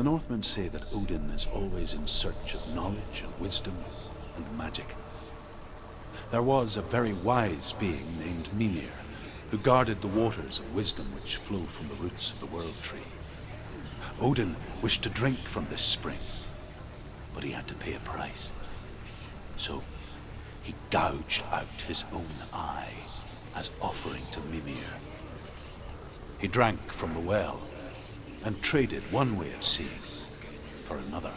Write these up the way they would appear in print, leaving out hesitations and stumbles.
The Northmen say that Odin is always in search of knowledge and wisdom and magic. There was a very wise being named Mimir, who guarded the waters of wisdom which flow from the roots of the World Tree. Odin wished to drink from this spring, but he had to pay a price. So he gouged out his own eye as offering to Mimir. He drank from the well and traded one way of seeing for another.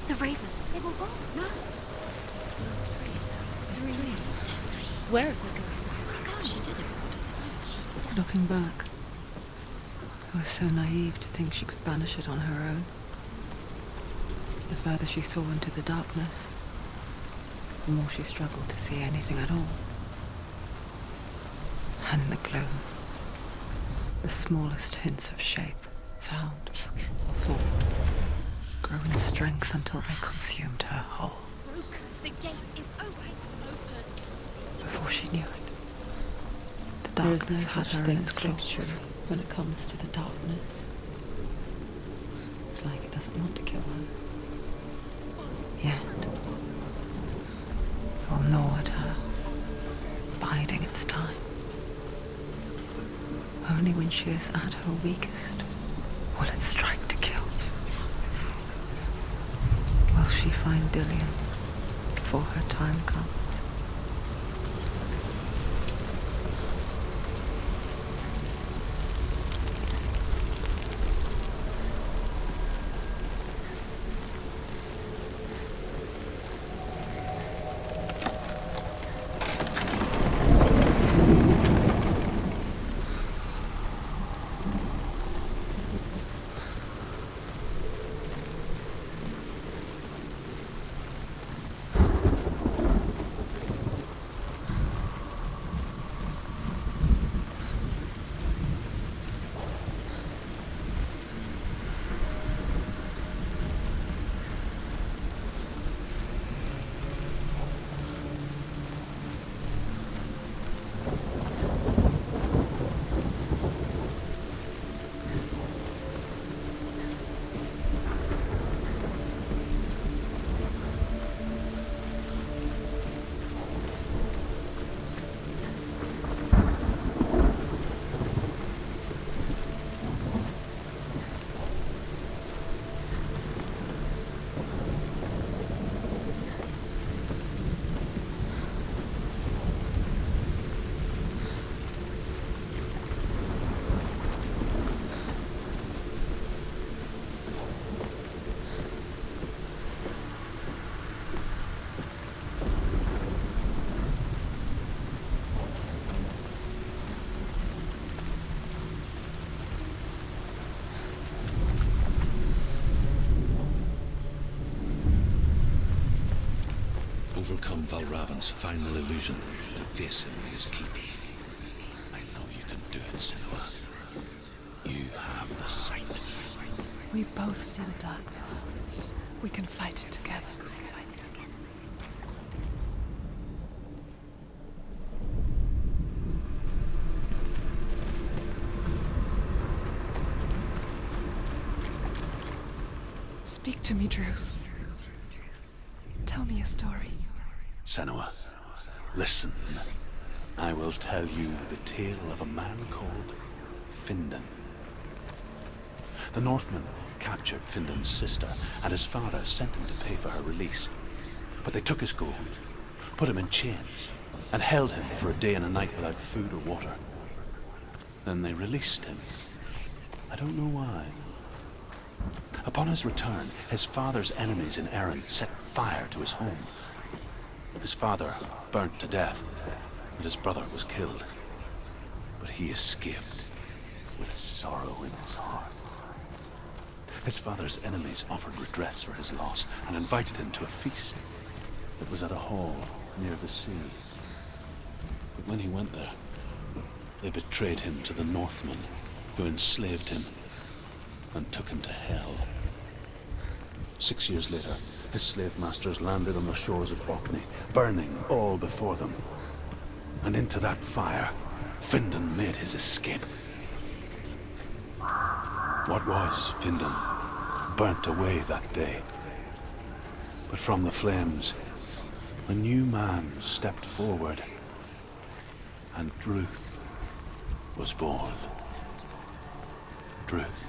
The ravens. They will go. No. It's still three. There's three. There's three. Where have they gone? She did it. What does it mean? Looking back, I was so naive to think she could banish it on her own. The further she saw into the darkness, the more she struggled to see anything at all. And the gloom, the smallest hints of shape, sound, or form, grow in strength until they consumed her whole. The gate is open. Before she knew it, the darkness had her in its claws. When it comes to the darkness, it's like it doesn't want to kill her. Yet, it will gnaw at her, biding its time. Only when she is at her weakest will it strike to kill. Will she find Dillion before her time comes? become Valravan's final illusion to face him in his keep. I know you can do it, Senua. You have the sight. We both see the darkness. We can fight it together. Speak to me, Druth. Tell me a story. Senua, listen. I will tell you the tale of a man called Findan. The Northmen captured Findan's sister, and his father sent him to pay for her release. But they took his gold, put him in chains, and held him for a day and a night without food or water. Then they released him. I don't know why. Upon his return, his father's enemies in Erin set fire to his home. His father burnt to death, and his brother was killed. But he escaped with sorrow in his heart. His father's enemies offered redress for his loss and invited him to a feast. It was at a hall near the sea. But when he went there, they betrayed him to the Northmen, who enslaved him and took him to hell. 6 years later, his slave masters landed on the shores of Orkney, burning all before them. And into that fire, Findan made his escape. What was Findan burnt away that day. But from the flames, a new man stepped forward, and Druth was born. Druth,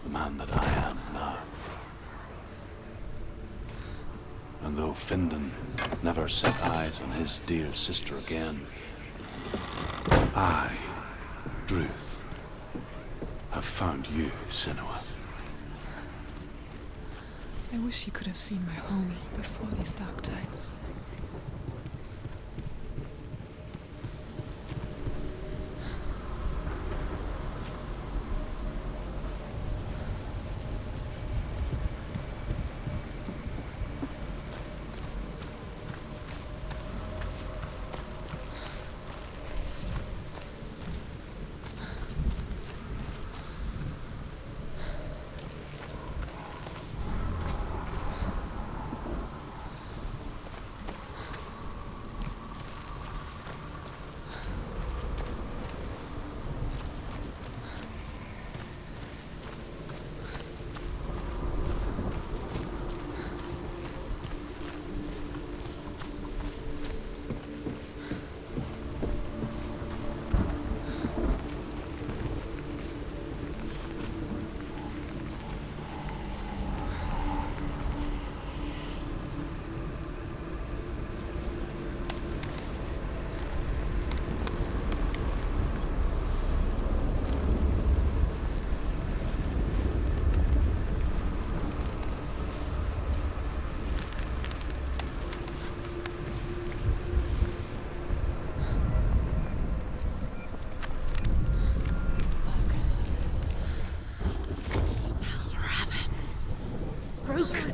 the man that I am now. And though Findan never set eyes on his dear sister again, I, Druth, have found you, Senua. I wish you could have seen my home before these dark times.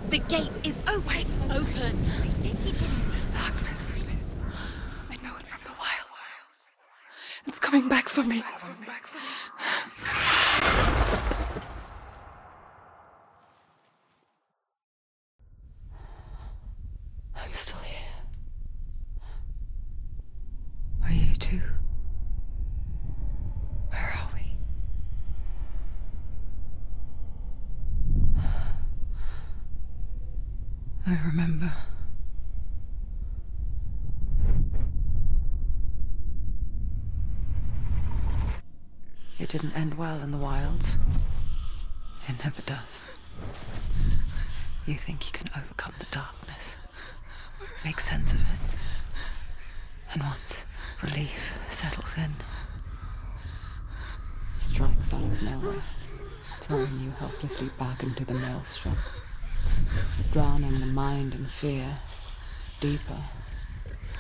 The gate is open. Open. This darkness. I know it from the wilds. It's coming back for me. I'm still here. Are you too? Where are we? I remember. It didn't end well in the wilds. It never does. You think you can overcome the darkness, make sense of it, and once relief settles in, it strikes out of nowhere, throwing you helplessly back into the maelstrom, drowning the mind in fear, deeper,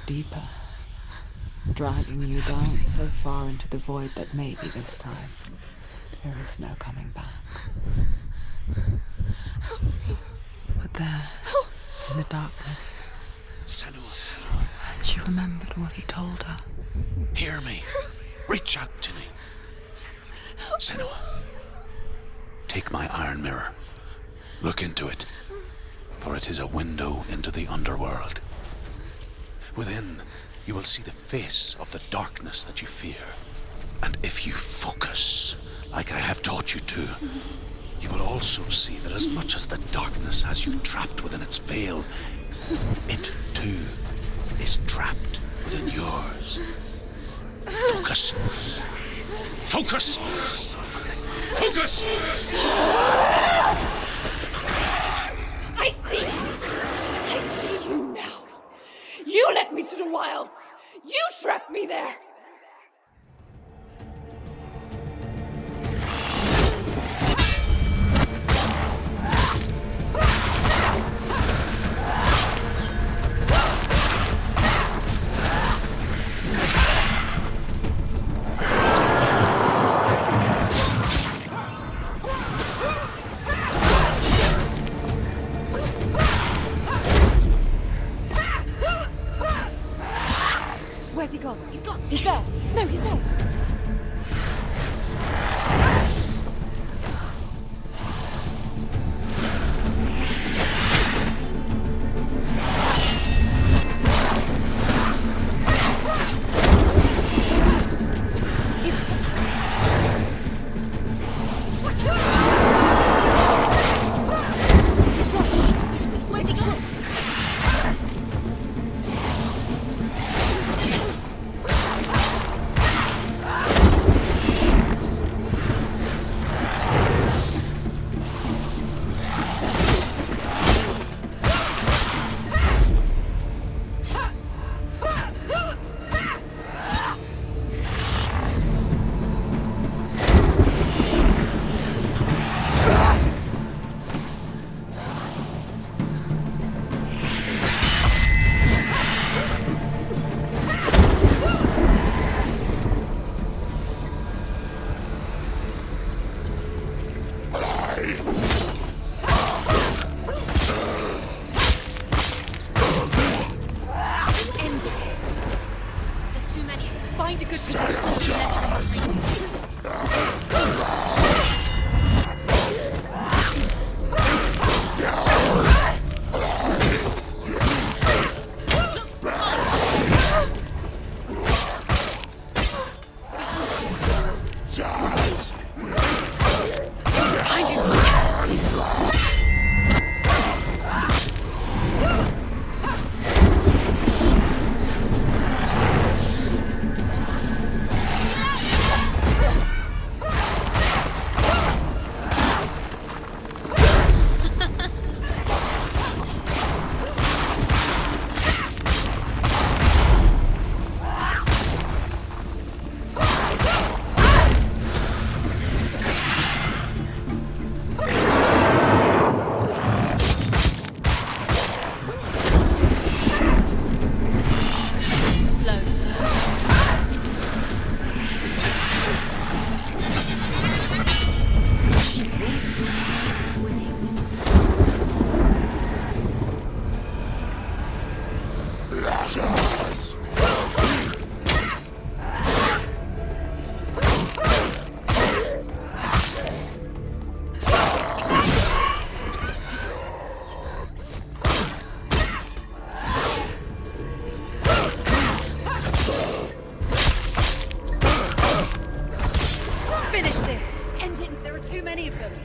deeper, dragging you down so far into the void that maybe this time there is no coming back. But there, in the darkness, Senua. And she remembered what he told her. Hear me. Reach out to me. Senua. Take my iron mirror. Look into it, for it is a window into the underworld. Within, you will see the face of the darkness that you fear. And if you focus, like I have taught you to, you will also see that as much as the darkness has you trapped within its veil, it too is trapped within yours. Focus. Focus! Focus! I see you now. You led me to the wilds. You trapped me there. Where's he gone? He's gone. He's there. No, he's there.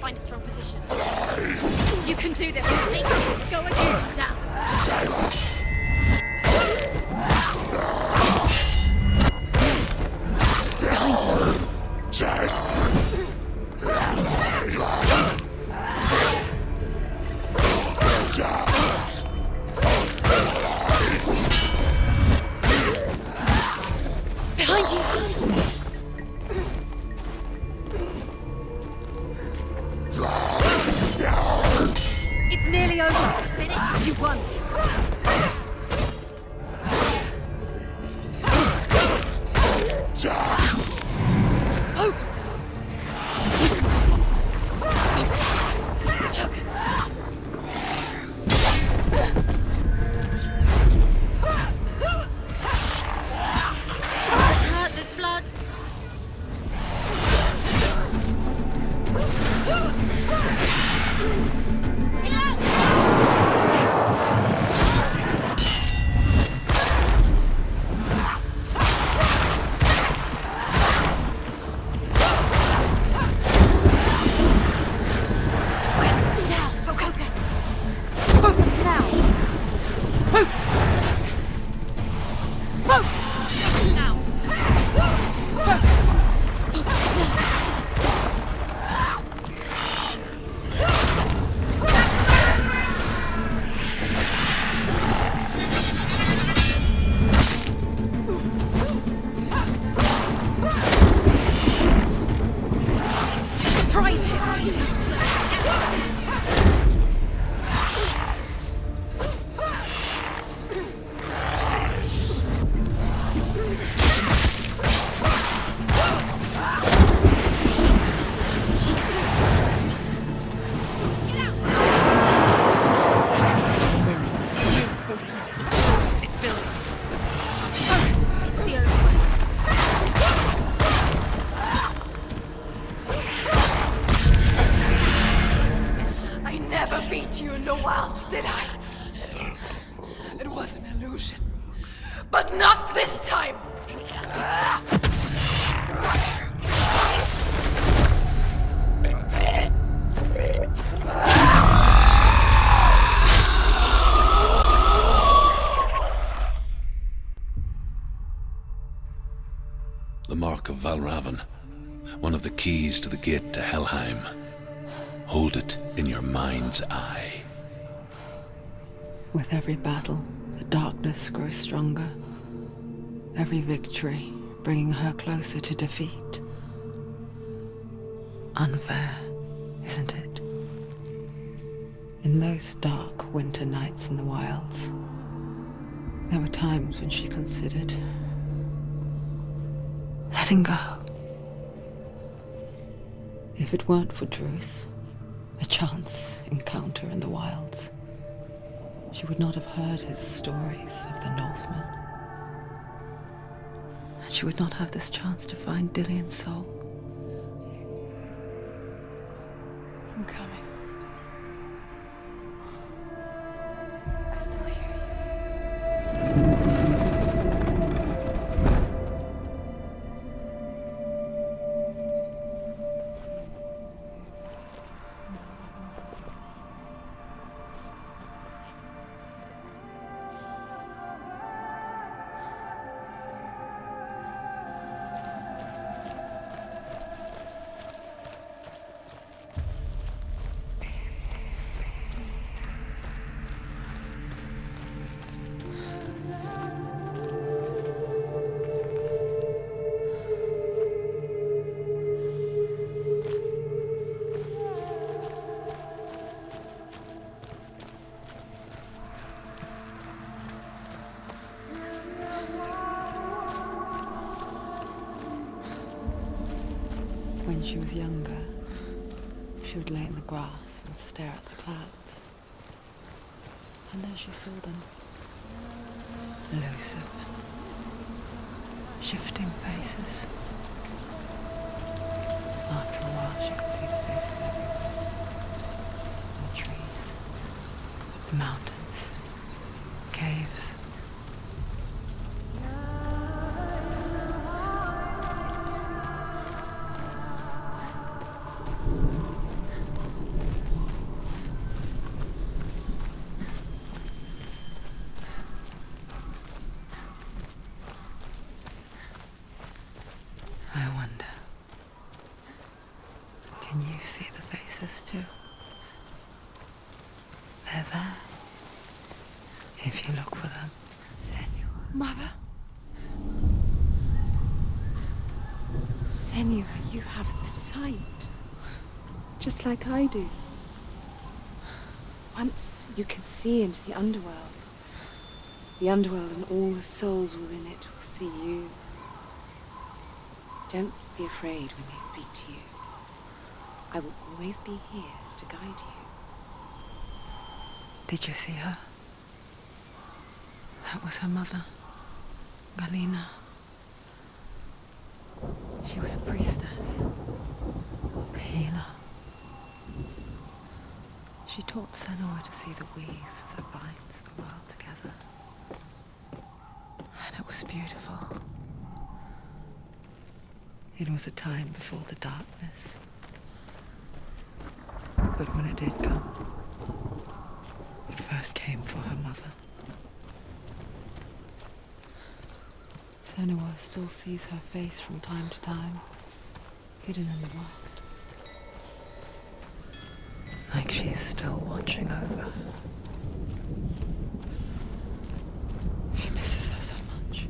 Find a strong position. You can do this. Take it. Go again. Down. Behind you. Behind you. It's nearly over. Finish. You won. Surprise him! It's Billy. Focus! It's the only way. I never beat you in the wilds, did I? It was an illusion. But not this time! The Mark of Valravan, one of the keys to the gate to Helheim. Hold it in your mind's eye. With every battle, the darkness grows stronger. Every victory bringing her closer to defeat. Unfair, isn't it? In those dark winter nights in the wilds, there were times when she considered letting go. If it weren't for Druth, a chance encounter in the wilds, she would not have heard his stories of the Northmen. And she would not have this chance to find Dillion's soul. I'm coming. I still hear you. When she was younger, she would lay in the grass and stare at the clouds. And there she saw them. Elusive. Shifting faces. After a while, she could see the faces everywhere. The trees, the mountains, caves. I wonder, can you see the faces too? They're there, if you look for them. Senua. Mother? Senua, you have the sight. Just like I do. Once you can see into the underworld and all the souls within it will see you. Don't be afraid when they speak to you. I will always be here to guide you. Did you see her? That was her mother, Galina. She was a priestess, a healer. She taught Senua to see the weave that binds the world together. And it was beautiful. It was a time before the darkness. But when it did come, it first came for her mother. Senua still sees her face from time to time, hidden in the wild. Like she's still watching over her. She misses her so much.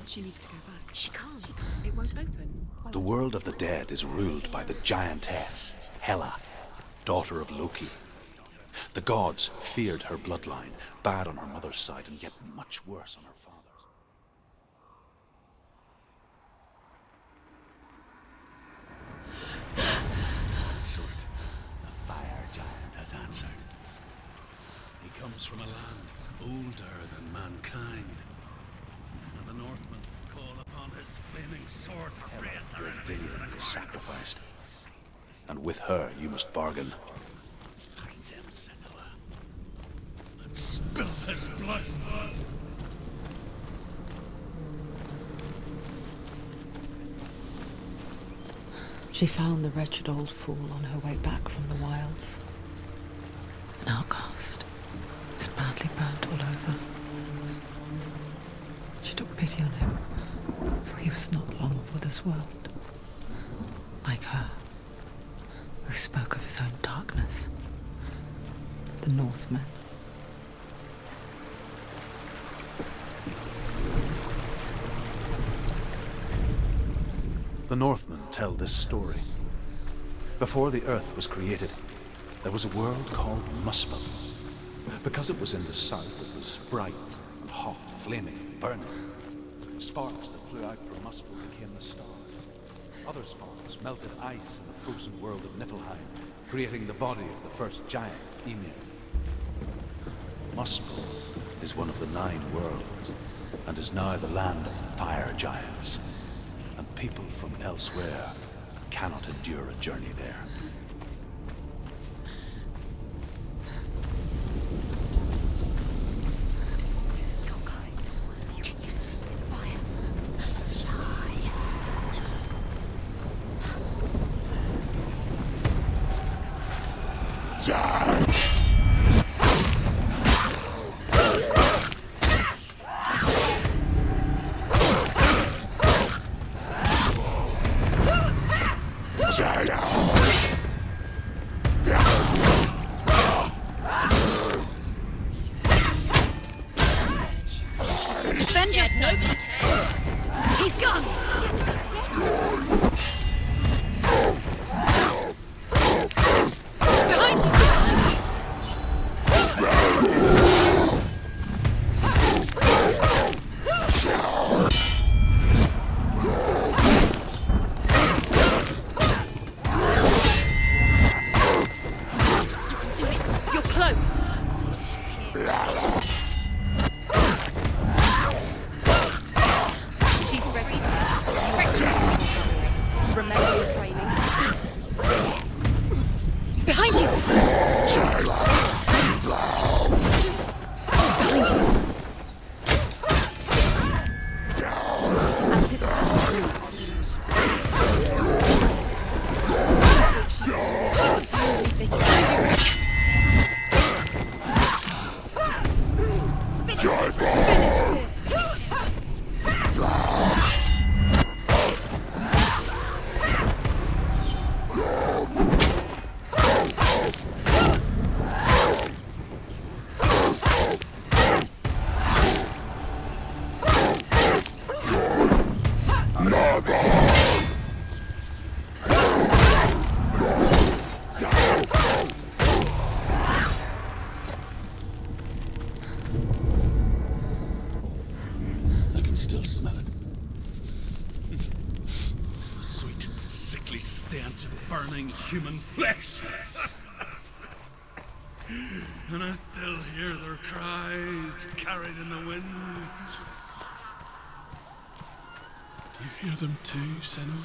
She needs to go back. She can't. It won't open. The world of the dead is ruled by the giantess, Hela, daughter of Loki. The gods feared her bloodline, bad on her mother's side, and yet much worse on her father's. Sort, the fire giant has answered. He comes from a land older than mankind. And the Northmen call upon his flaming sword to raise their enemies to the ground. Sacrificed. And with her you must bargain. Find him, Senua. And spill his blood. She found the wretched old fool on her way back from the wilds. An outcast, was badly burnt all over. She took pity on him, for he was not long for this world. Like her, who spoke of his own darkness. The Northmen. The Northmen tell this story. Before the earth was created, there was a world called Muspel. Because it was in the south, it was bright and hot, flaming, burning. Sparks that flew out from Muspel became the stars. Other sparks melted ice in the frozen world of Niflheim, creating the body of the first giant, Ymir. Muspel is one of the 9 worlds, and is now the land of fire giants. And people from elsewhere cannot endure a journey there. Human flesh. And I still hear their cries carried in the wind. Do you hear them too, Senua?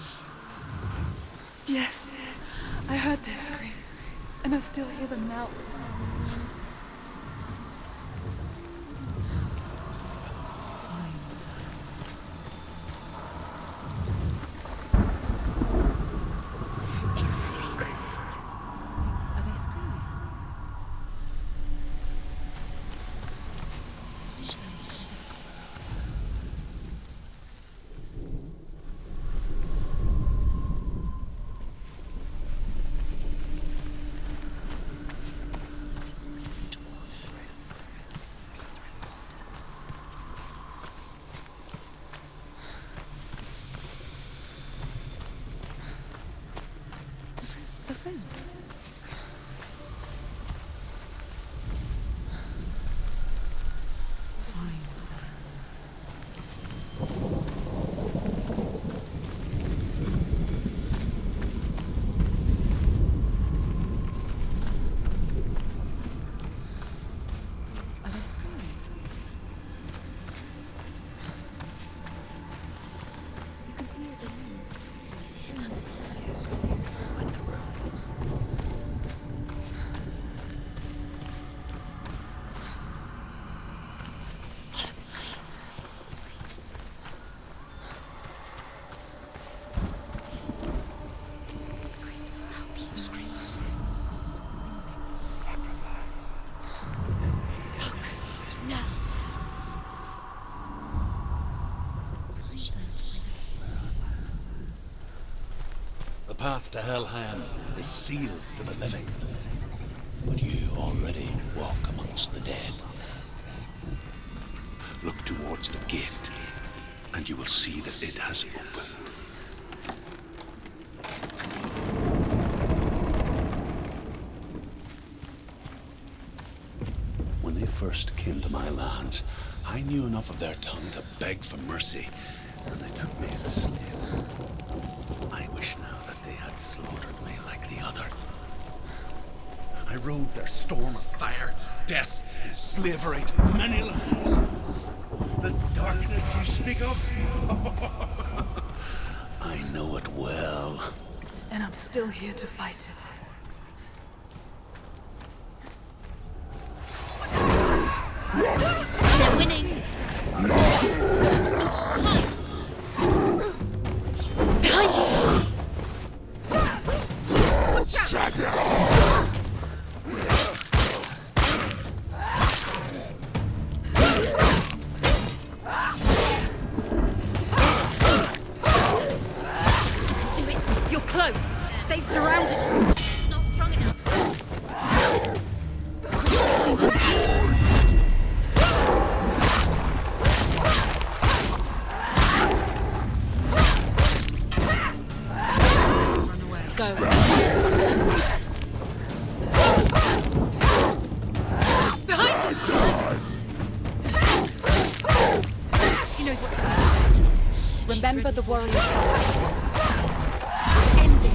Yes, I heard their screams, and I still hear them now. It's the secret. Are they screaming? Towards the rooms are important. The rooms. Are they screaming? You can hear the rooms. When the rooms. Follow the screams. Screams will help you. Focus. Now. The path to Helheim is sealed to the living, but you already walk amongst the dead. Look towards the gate, and you will see that it has opened. When they first came to my lands, I knew enough of their tongue to beg for mercy, and they took me as a slave. I wish now that they had slaughtered me like the others. I rode their storm of fire, death, and slavery to many lands. This darkness you speak of? I know it well. And I'm still here to fight it. They're winning. Behind you. Watch out. Do it. You're close. They've surrounded you. It's not strong enough. Go. Behind you! She knows what to do. Remember the warrior. End it.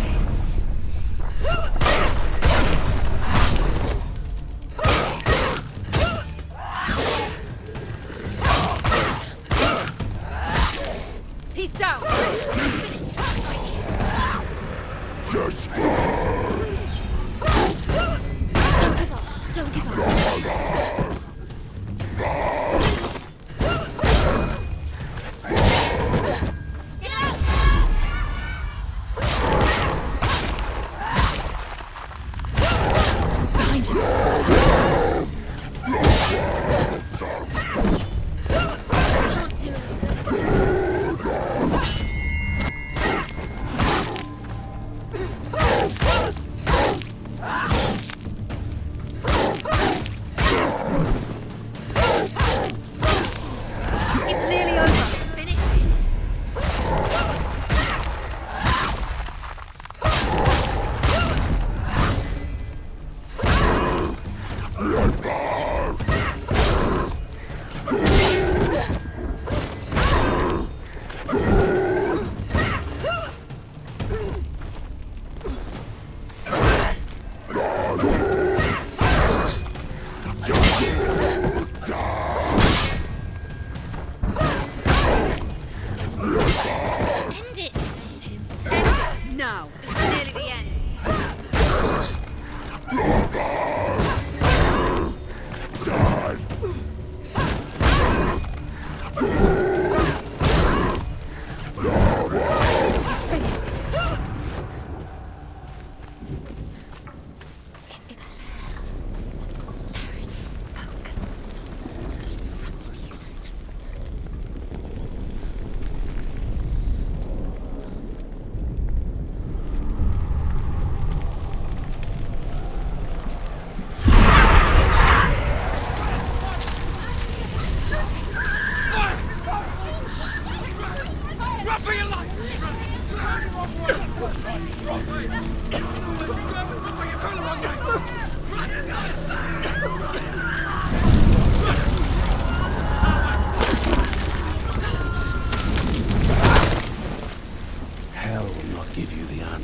He's down. Finish it. Don't give up. Don't give up. Get out! Behind you. Can't do it. It's nearly over. Finish it.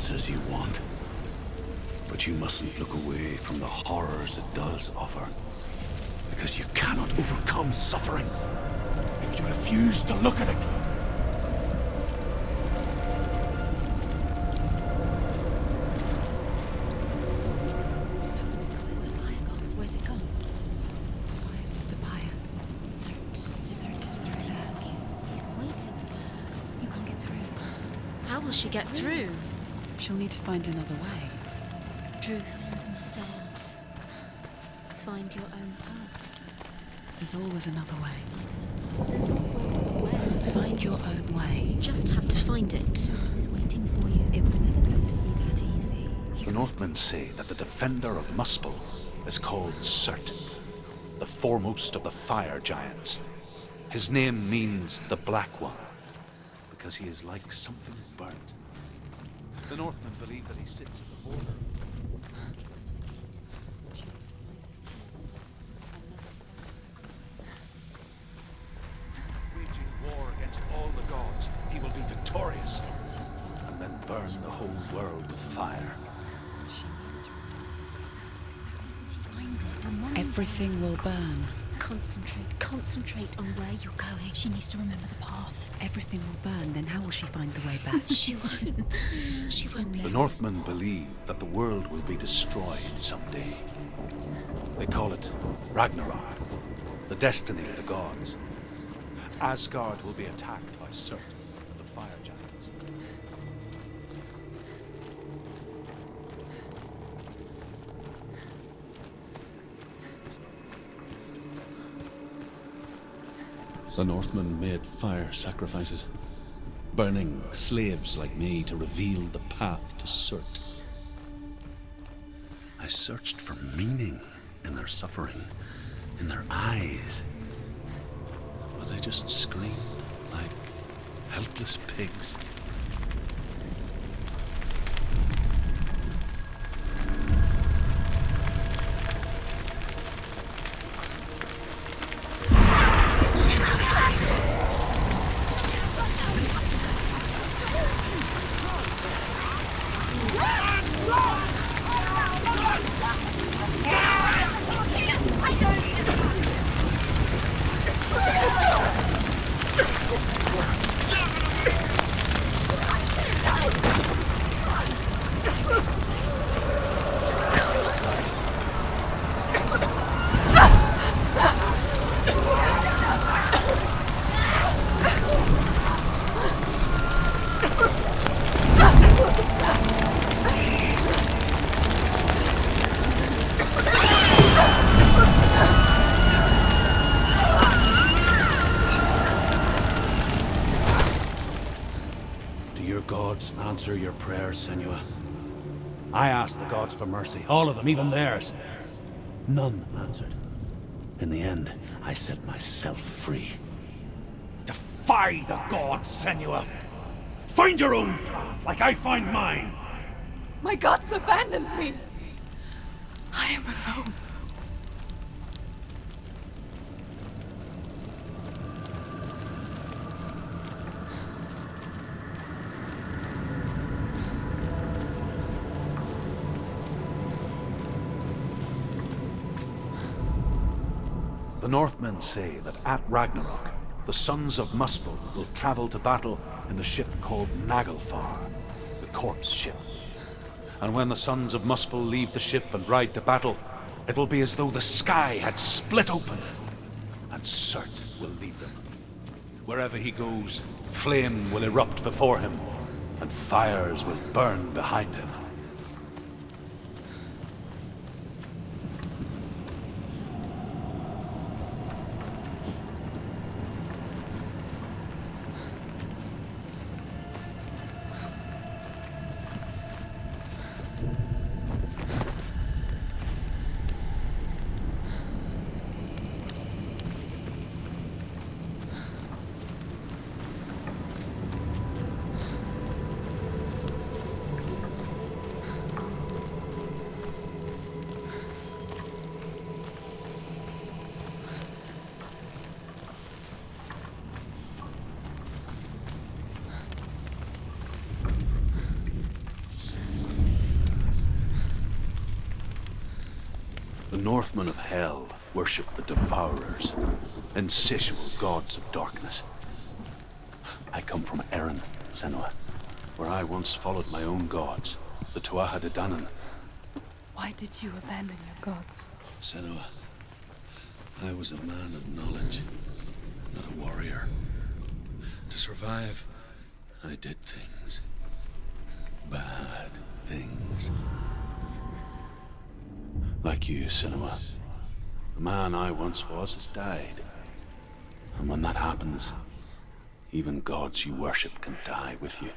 answers you want. But you mustn't look away from the horrors it does offer. Because you cannot overcome suffering if you refuse to look at it. What's happening? Where's the fire gone? Where's it gone? The fire's disappeared. Cert is through there. He's waiting for her. You can't get through. How will she get through? She'll need to find another way. Truth said, find your own path. There's always another way. There's always a way. Find your own way. You just have to find it. He's waiting for you. It was never going to be that easy. The Northmen say that the defender of Muspel is called Surt, the foremost of the fire giants. His name means the Black One, because he is like something burnt. The Northmen believe that he sits at the border. Waging war against all the gods, he will be victorious, and then burn the whole world with fire. She finds it. And one Everything will burn. Concentrate on where you're going. She needs to remember the path. Everything will burn, then how will she find the way back? She won't. She won't let The Northmen believe that the world will be destroyed someday. They call it Ragnarok, the destiny of the gods. Asgard will be attacked by Surt, the fire giants. The Northmen made fire sacrifices, burning slaves like me to reveal the path to Surt. I searched for meaning in their suffering, in their eyes. But they just screamed like helpless pigs. Answer your prayers, Senua. I asked the gods for mercy, all of them, even theirs. None answered. In the end, I set myself free. Defy the gods, Senua! Find your own path, like I find mine! My gods abandoned me! I am alone. The Northmen say that at Ragnarok, the sons of Muspel will travel to battle in the ship called Naglfar, the corpse ship. And when the sons of Muspel leave the ship and ride to battle, it will be as though the sky had split open, and Surt will lead them. Wherever he goes, flame will erupt before him, and fires will burn behind him. The Northmen of Hell worship the Devourers, insatiable gods of darkness. I come from Erin, Senua, where I once followed my own gods, the Tuatha De Danann. Why did you abandon your gods? Senua, I was a man of knowledge, not a warrior. To survive, I did things. Bad things. Like you, Senua. The man I once was has died. And when that happens, even gods you worship can die with you.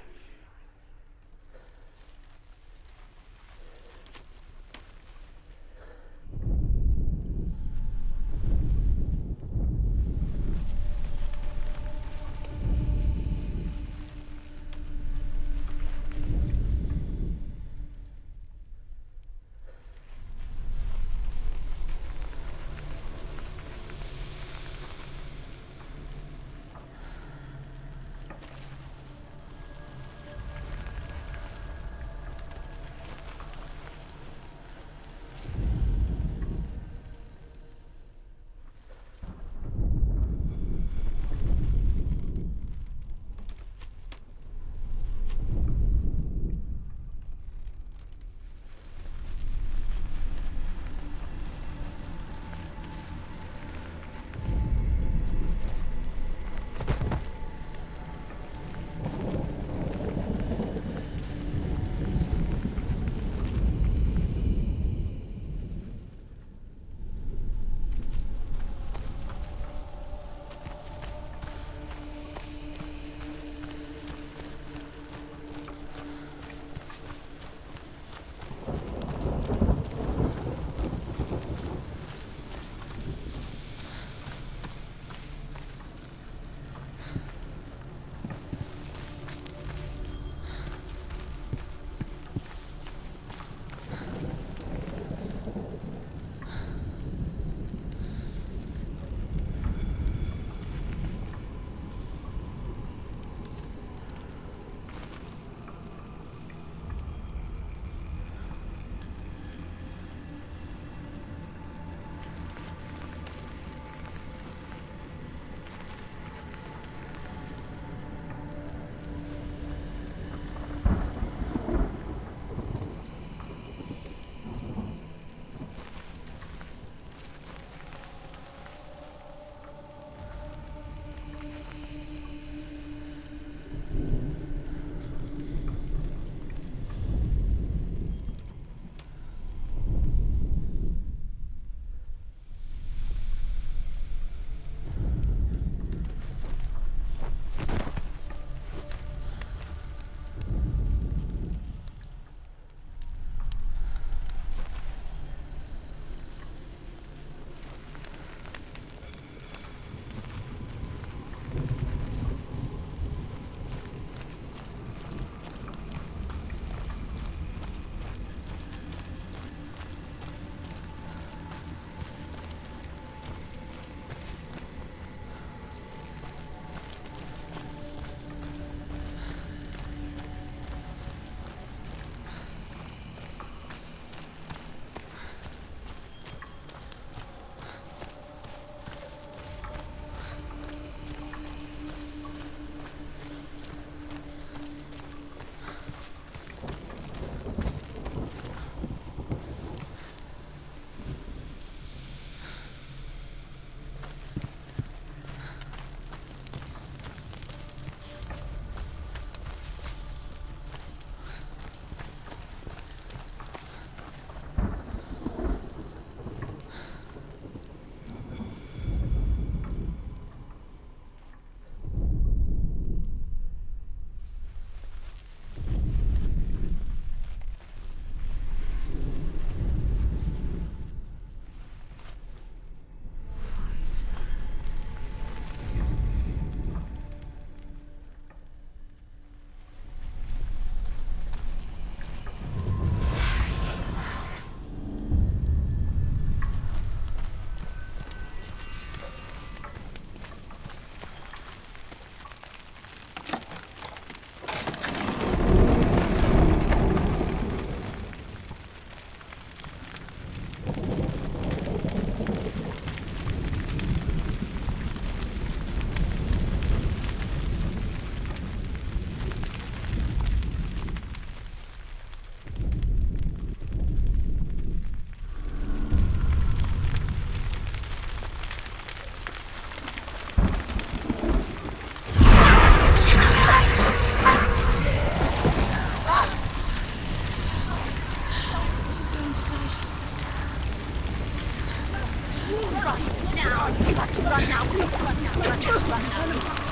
Run now! You have to run now, please. Run now. Run now. Run now.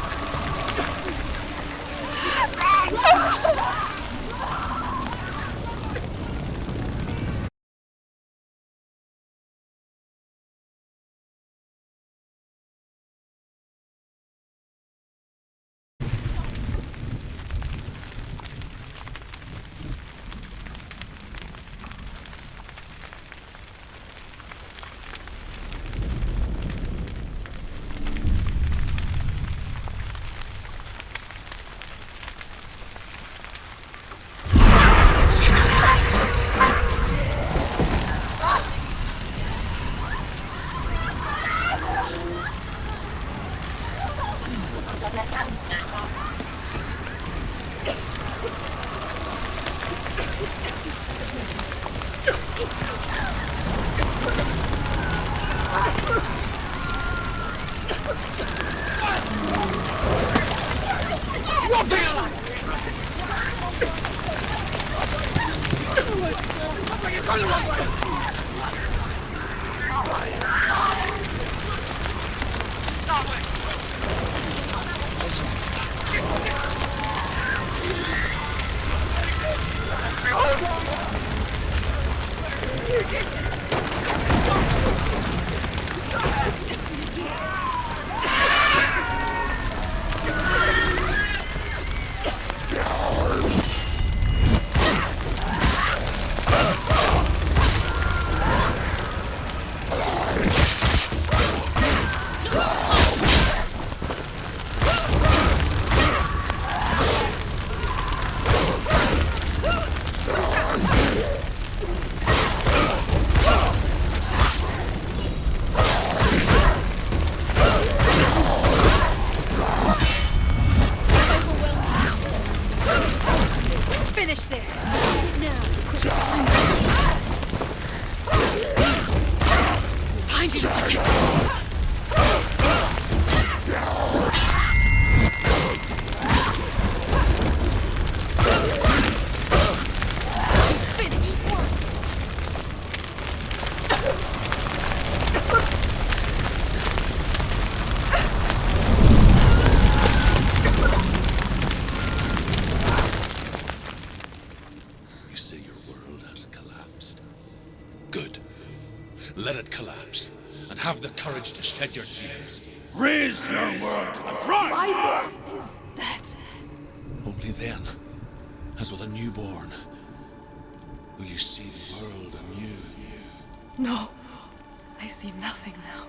Let it collapse, and have the courage to shed your tears. Raise your world to the prime! My world is dead. Only then, as with a newborn, will you see the world anew. No, I see nothing now.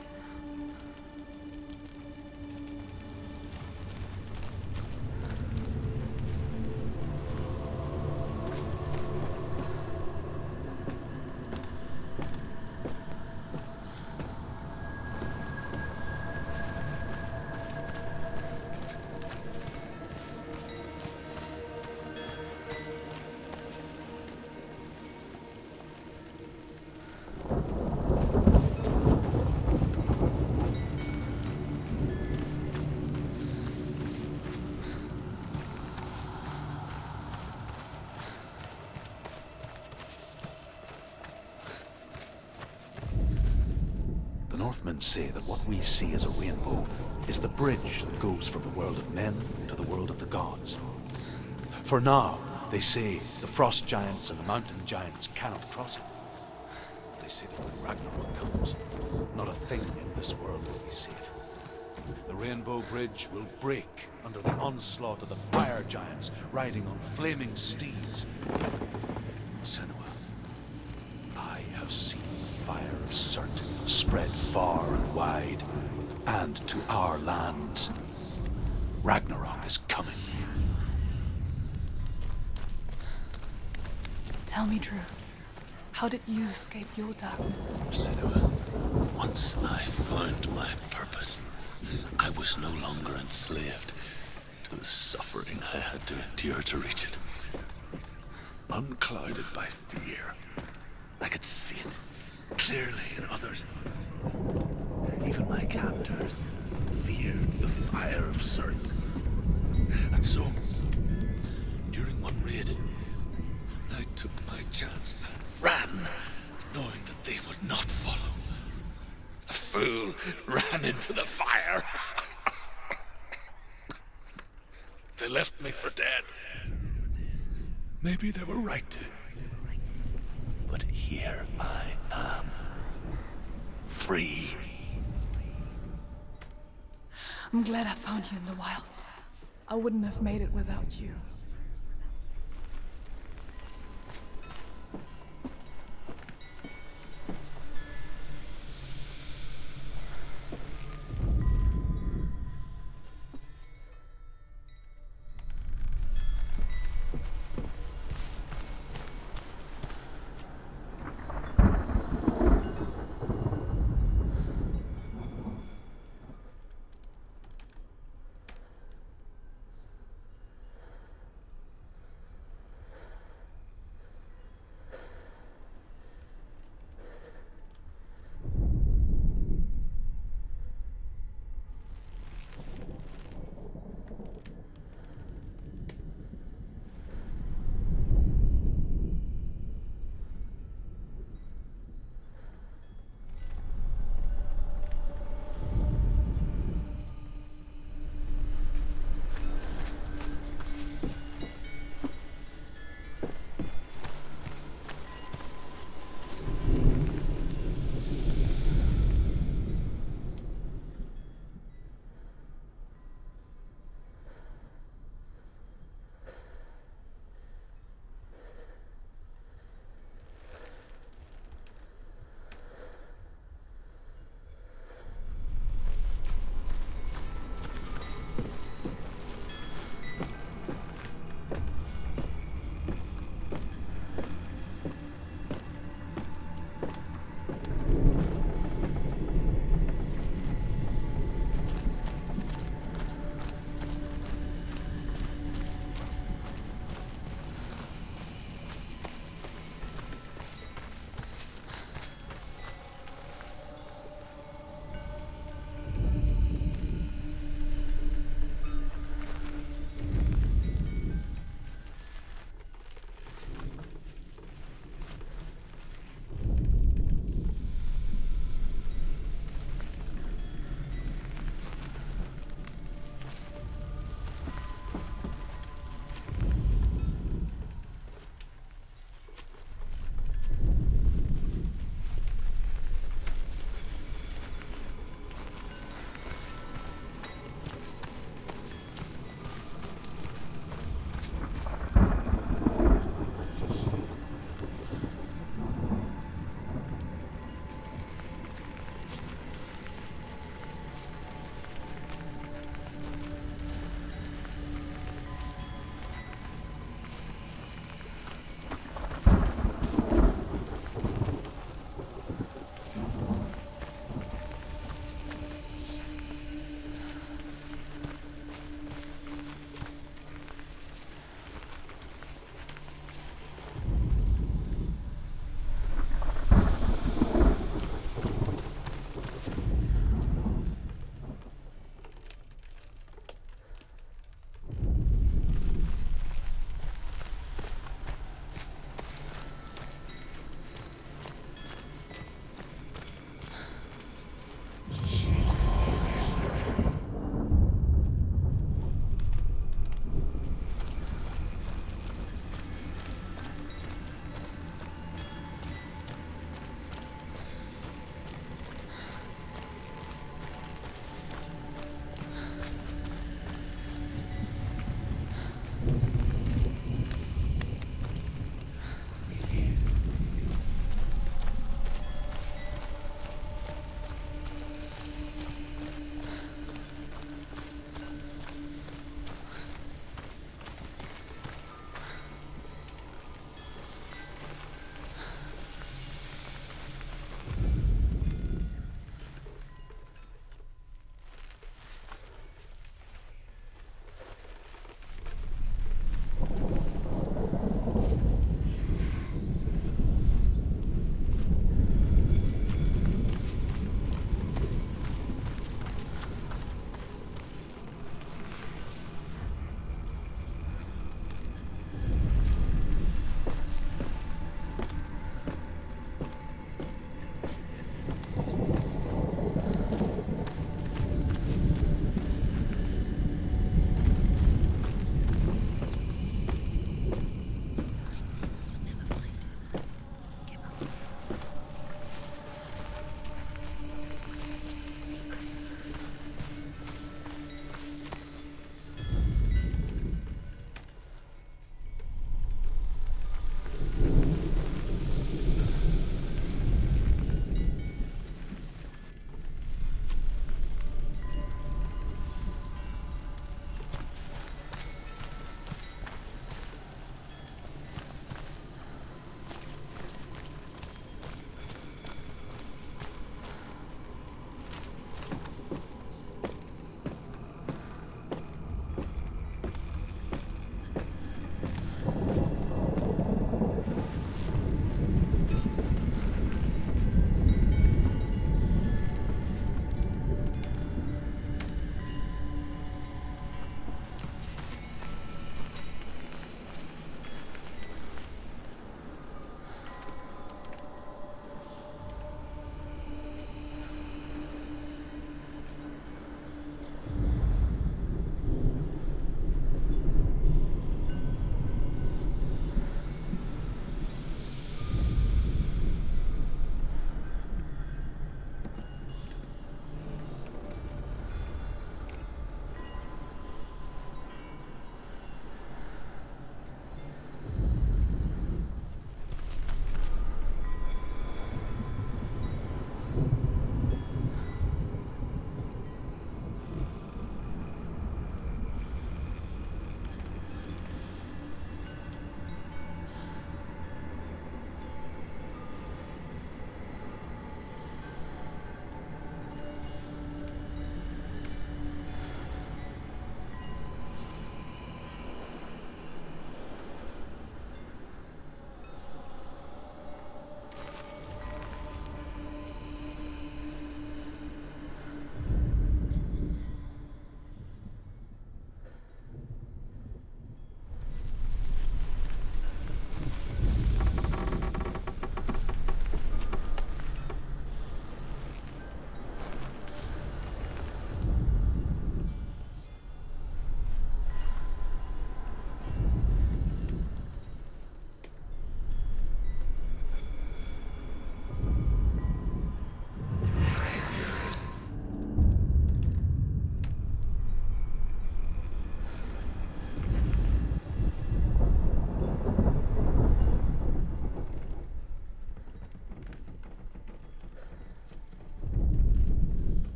Northmen say that what we see as a rainbow is the bridge that goes from the world of men to the world of the gods. For now, they say the frost giants and the mountain giants cannot cross it. They say that when Ragnarok comes, not a thing in this world will be safe. The rainbow bridge will break under the onslaught of the fire giants riding on flaming steeds. Senua, I have seen the fire of Surt spread far and wide, and to our lands. Ragnarok is coming. Tell me truth. How did you escape your darkness? Senua, once I found my purpose, I was no longer enslaved to the suffering I had to endure to reach it. Unclouded by fear, I could see it clearly in others. Even my captors feared the fire of Surt. And so, during one raid, I took my chance and ran, knowing that they would not follow. A fool ran into the fire. They left me for dead. Maybe they were right to. But here I am. Free. I'm glad I found you in the wilds. I wouldn't have made it without you.